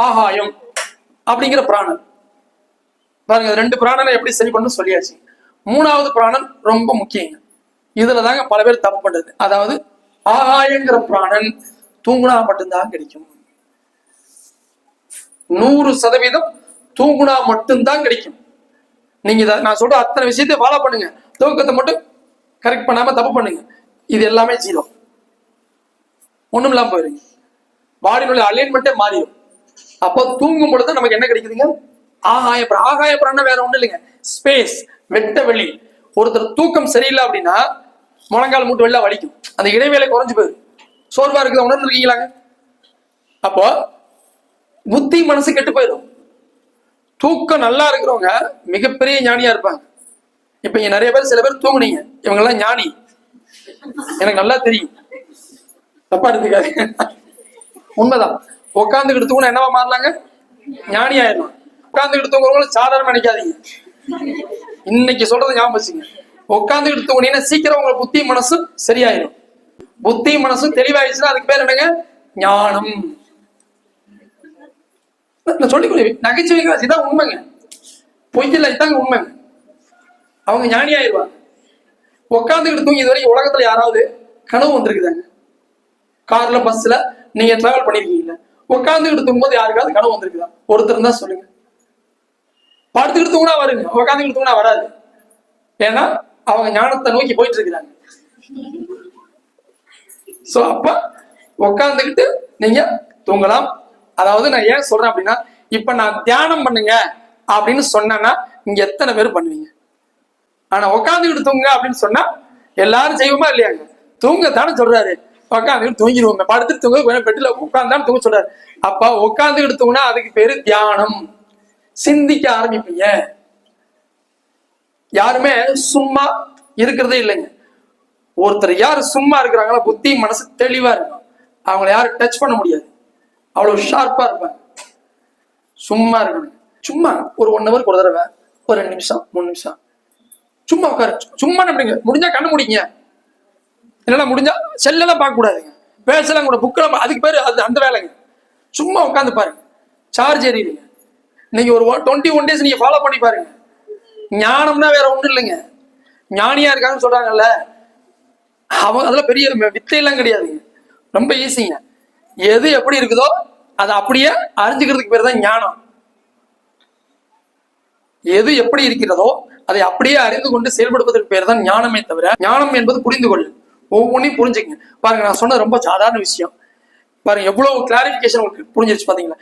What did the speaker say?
ஆகாயம் அப்படிங்கிற பிராணன். பாருங்க, 2 பிராணனை எப்படி சரி பண்ணு சொல்லியாச்சு. 3வது பிராணன் ரொம்ப முக்கியம். இதுல தாங்க பல பேர் தப்பு பண்றது. அதாவது ஆகாயங்கிற பிராணன் தூங்குனா மட்டும்தான் கிடைக்கும். 100% தூங்குனா மட்டும்தான் கிடைக்கும். நீங்க நான் சொல்ற அத்தனை விஷயத்தை ஃபாலோ பண்ணுங்க. தூக்கத்தை மட்டும் கரெக்ட் பண்ணாம தப்பு பண்ணுங்க, இது எல்லாமே 0. ஒண்ணும் இல்லாம போயிருங்க. பாடியினுடைய அலைன்மெண்ட்டே மாறிடும். அப்போ தூங்கும் பொழுது நமக்கு என்ன கிடைக்குதுங்க? ஆகாய பிராணம் வேற ஒண்ணு இல்லைங்க, ஸ்பேஸ், வெட்ட வெளி. ஒருத்தர் தூக்கம் சரியில்லை அப்படின்னா முழங்கால் மூட்டு வெளில வலிக்கும், அந்த இடைவேளை குறைஞ்சு போயிடும், சோர்வா இருக்குது. உணர்ந்து இருக்கீங்களாங்க? அப்போ புத்தி மனசு கெட்டு போயிடும். தூக்கம் நல்லா இருக்கிறவங்க மிகப்பெரிய ஞானியா இருப்பாங்க. இப்ப இங்க நிறைய பேர், சில பேர் தூங்குனீங்க, இவங்க எல்லாம் ஞானி, எனக்கு நல்லா தெரியும், தப்பா எடுத்துக்காது, உண்மைதான். உட்காந்துக்கிட்டு தூங்கினா என்னவா மாறலாங்க? ஞானி ஆயிடலாம். உட்காந்துக்கிட்டு தூங்குறவங்களும் சாதாரண நினைக்காதீங்க. இன்னைக்கு சொல்றது ஞாபகம் வச்சுங்க. உட்காந்துக்கிட்டு தூங்குனீங்கன்னா சீக்கிரம் உங்க புத்தி மனசு சரியாயிடும். புத்தி மனசு தெளிவாயிடுச்சுன்னா அதுக்கு பேர் என்னங்க? ஞானம். நான் சொல்லி நகைச்சுவைங்க, இதான் உண்மைங்க, பொய்யில்லை, இதாங்க உண்மைங்க. அவங்க ஞானி ஆயிடுவாங்க. உட்காந்துக்கிட்டு தூங்கி இது வரைக்கும் உலகத்துல யாராவது கனவு வந்திருக்குதாங்க? கார்ல பஸ்ல நீங்க டிராவல் பண்ணிருக்கீங்கல்ல, உட்காந்துக்கிட்டு தூங்கும்போது யாருக்காவது கனவு வந்திருக்குதா? ஒருத்தர் தான் சொல்லுங்க. படுத்துக்கிட்டு தூங்கினா வருங்க, உட்காந்துக்கிட்டு தூங்கினா வராது. ஏன்னா அவங்க ஞானத்தை நோக்கி போயிட்டு இருக்கிறாங்க. சோ அப்ப உட்காந்துக்கிட்டு நீங்க தூங்கலாம். அதாவது நான் ஏன் சொல்றேன் அப்படின்னா, இப்ப நான் தியானம் பண்ணுங்க அப்படின்னு சொன்னேன்னா இங்க எத்தனை பேர் பண்ணுவீங்க? ஆனா உட்காந்துக்கிட்டு தூங்க அப்படின்னு சொன்னா எல்லாரும் செய்வோமா இல்லையாங்க? தூங்கத்தானே சொல்றாரு, உட்காந்துக்கிட்டு தூங்கிடுவோங்க, படுத்துட்டு தூங்க, பெட்டில உட்காந்தான்னு தூங்க சொல்றாரு. அப்ப உட்காந்துக்கிட்டு தூங்கினா அதுக்கு பேரு தியானம். சிந்திக்க ஆரம்பிப்பீங்க. யாருமே சும்மா இருக்கிறதே இல்லைங்க. ஒருத்தர் யாரு சும்மா இருக்கிறாங்களோ புத்தி மனசு தெளிவா இருக்கும், அவங்களை யாரும் டச் பண்ண முடியாது, அவ்வளவு ஷார்ப்பா இருப்பாங்க. சும்மா இருக்கணும். சும்மா ஒரு 1 ஹவர் ஒரு தடவை, ஒரு 2 நிமிஷம் 3 நிமிஷம் சும்மா உட்காரு. சும்மா நம்பிங்க, முடிஞ்சா கண்ணு முடிங்க, இல்லைன்னா முடிஞ்சா செல்லெல்லாம் பார்க்க கூடாதுங்க, பேசலாம் கூட, புக்கெல்லாம், அதுக்கு பேரு அது அந்த வேலைங்க. சும்மா உட்காந்து பாருங்க, சார்ஜ் ஏறிடுங்க. நீங்க ஒரு 21 days நீங்க ஃபாலோ பண்ணி பாருங்க. ஞானம்னா வேற ஒண்ணும் இல்லைங்க. ஞானியா இருக்காங்கன்னு சொல்றாங்கல்ல, அவங்க அதெல்லாம் பெரிய வித்தையெல்லாம் கிடையாதுங்க, ரொம்ப ஈஸிங்க. எது எப்படி இருக்குதோ அதை அப்படியே அறிஞ்சுக்கிறதுக்கு பேர் தான் ஞானம். எது எப்படி இருக்கிறதோ அதை அப்படியே அறிந்து கொண்டு செயல்படுவதற்கு பேர் தான் ஞானமே தவிர, ஞானம் என்பது புரிந்து கொள்ளு. ஒவ்வொன்றையும் புரிஞ்சுக்கங்க. பாருங்க, நான் சொன்னது ரொம்ப சாதாரண விஷயம். பாருங்க எவ்வளவு கிளாரிபிகேஷன் உங்களுக்கு புரிஞ்சிருச்சு பாத்தீங்களா?